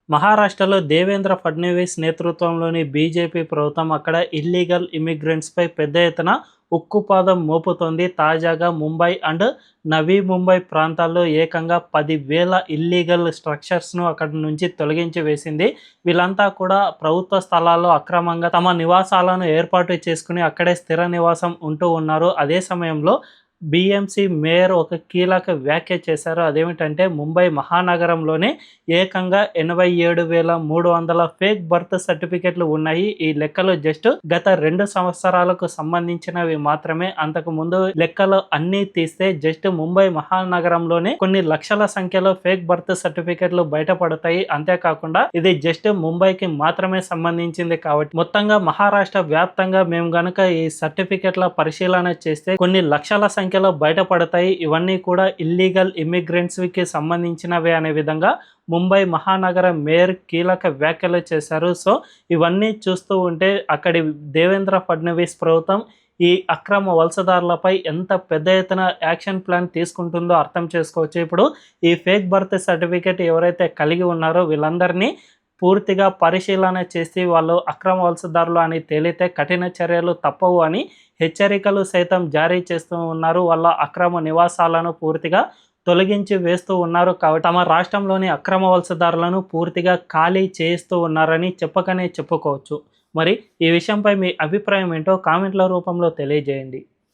మహారాష్ట్రలో దేవేంద్ర ఫడ్నవీస్ నేతృత్వంలోని బీజేపీ ప్రభుత్వం అక్కడ ఇల్లీగల్ ఇమిగ్రెంట్స్పై పెద్ద ఎత్తున ఉక్కుపాదం మోపుతోంది. తాజాగా ముంబై అండ్ నవీ ముంబై ప్రాంతాల్లో ఏకంగా 10,000 ఇల్లీగల్ స్ట్రక్చర్స్ను అక్కడి నుంచి తొలగించి వేసింది. వీళ్ళంతా కూడా ప్రభుత్వ స్థలాల్లో అక్రమంగా తమ నివాసాలను ఏర్పాటు చేసుకుని అక్కడే స్థిర నివాసం ఉంటూ ఉన్నారు. అదే సమయంలో బీఎంసీ మేయర్ ఒక కీలక వ్యాఖ్య చేశారు. అదేమిటంటే ముంబై మహానగరంలోనే ఏకంగా 87,300 ఫేక్ బర్త్ సర్టిఫికెట్లు ఉన్నాయి. ఈ లెక్కలు జస్ట్ గత 2 సంవత్సరాలకు సంబంధించినవి మాత్రమే. అంతకు ముందు లెక్కలు అన్నీ తీస్తే జస్ట్ ముంబై మహానగరంలోనే కొన్ని లక్షల సంఖ్యలో ఫేక్ బర్త్ సర్టిఫికెట్లు బయటపడతాయి. అంతేకాకుండా ఇది జస్ట్ ముంబైకి మాత్రమే సంబంధించింది కాబట్టి మొత్తంగా మహారాష్ట్ర వ్యాప్తంగా మేము గనక ఈ సర్టిఫికెట్ల పరిశీలన చేస్తే కొన్ని లక్షల సంఖ్యలో బయటపడతాయి. ఇవన్నీ కూడా ఇల్లీగల్ ఇమిగ్రెంట్స్కి సంబంధించినవే అనే విధంగా ముంబై మహానగర మేయర్ కీలక వ్యాఖ్యలు చేశారు. సో ఇవన్నీ చూస్తూ ఉంటే అక్కడి దేవేంద్ర ఫడ్నవీస్ ప్రభుత్వం ఈ అక్రమ వలసదారులపై ఎంత పెద్ద ఎత్తున యాక్షన్ ప్లాన్ తీసుకుంటుందో అర్థం చేసుకోవచ్చు. ఇప్పుడు ఈ ఫేక్ బర్త్ సర్టిఫికేట్ ఎవరైతే కలిగి ఉన్నారో వీళ్ళందరినీ పూర్తిగా పరిశీలన చేసి వాళ్ళు అక్రమ వలసదారులు అని తేలితే కఠిన చర్యలు తప్పవు అని హెచ్చరికలు సైతం జారీ చేస్తూ ఉన్నారు. వాళ్ళ అక్రమ నివాసాలను పూర్తిగా తొలగించి వేస్తూ ఉన్నారు. కాబట్టి తమ రాష్ట్రంలోని అక్రమ వలసదారులను పూర్తిగా ఖాళీ చేస్తూ ఉన్నారని చెప్పకనే చెప్పుకోవచ్చు. మరి ఈ విషయంపై మీ అభిప్రాయం ఏంటో కామెంట్ల రూపంలో తెలియజేయండి.